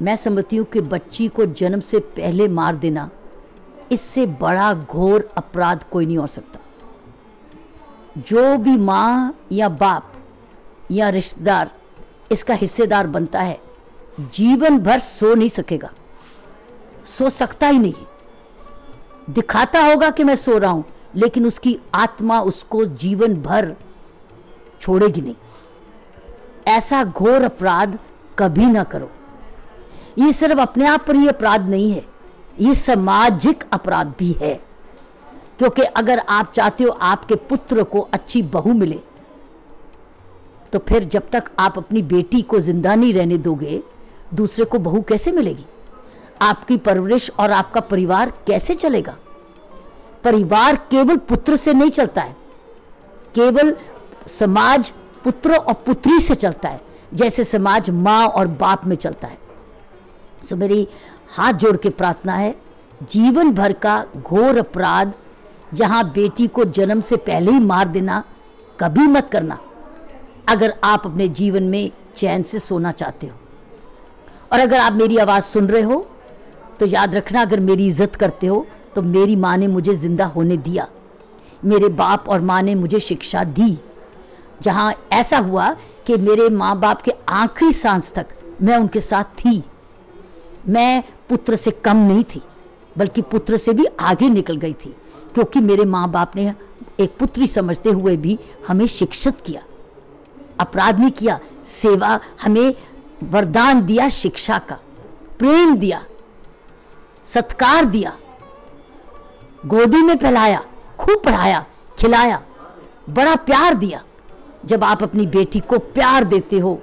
मैं समझती हूँ कि बच्ची को जन्म से पहले मार देना, इससे बड़ा घोर अपराध कोई नहीं हो सकता। जो भी माँ या बाप या रिश्तेदार इसका हिस्सेदार बनता है, जीवन भर सो नहीं सकेगा, सो सकता ही नहीं। दिखाता होगा कि मैं सो रहा हूं, लेकिन उसकी आत्मा उसको जीवन भर छोड़ेगी नहीं। ऐसा घोर अपराध कभी ना करो। ये सिर्फ अपने आप पर ही अपराध नहीं है, ये सामाजिक अपराध भी है। क्योंकि अगर आप चाहते हो आपके पुत्र को अच्छी बहू मिले, तो फिर जब तक आप अपनी बेटी को जिंदा नहीं रहने दोगे, दूसरे को बहू कैसे मिलेगी? आपकी परवरिश और आपका परिवार कैसे चलेगा? परिवार केवल पुत्र से नहीं चलता है, केवल समाज पुत्र और पुत्री से चलता है, जैसे समाज माँ और बाप में चलता है। सो मेरी हाथ जोड़ के प्रार्थना है, जीवन भर का घोर अपराध जहाँ बेटी को जन्म से पहले ही मार देना कभी मत करना, अगर आप अपने जीवन में चैन से सोना चाहते हो। और अगर आप मेरी आवाज़ सुन रहे हो तो याद रखना, अगर मेरी इज्जत करते हो तो मेरी माँ ने मुझे ज़िंदा होने दिया, मेरे बाप और माँ ने मुझे शिक्षा दी। जहाँ ऐसा हुआ कि मेरे माँ बाप के आखिरी सांस तक मैं उनके साथ थी। मैं पुत्र से कम नहीं थी, बल्कि पुत्र से भी आगे निकल गई थी, क्योंकि मेरे माँ बाप ने एक पुत्री समझते हुए भी हमें शिक्षित किया, अपराध नहीं किया। सेवा, हमें वरदान दिया, शिक्षा का प्रेम दिया, सत्कार दिया, गोदी में फैलाया, खूब पढ़ाया, खिलाया, बड़ा प्यार दिया। जब आप अपनी बेटी को प्यार देते हो,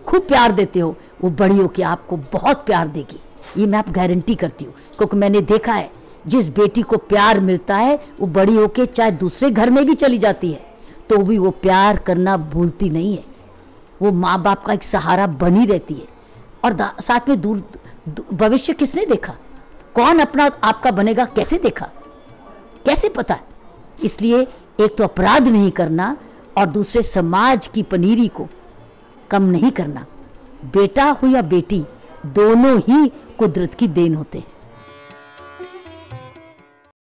खूब प्यार देते हो, वो बड़ी होकर आपको बहुत प्यार देगी। ये मैं आप गारंटी करती हूँ, क्योंकि मैंने देखा है जिस बेटी को प्यार मिलता है वो बड़ी होके चाहे दूसरे घर में भी चली जाती है तो भी वो प्यार करना भूलती नहीं है। वो माँ बाप का एक सहारा बनी रहती है। और साथ में दूर भविष्य किसने देखा, कौन अपना आपका बनेगा, कैसे देखा, कैसे पता? इसलिए एक तो अपराध नहीं करना और दूसरे समाज की पनीरी को कम नहीं करना। बेटा हो या बेटी, दोनों ही कुदरत की देन होते हैं।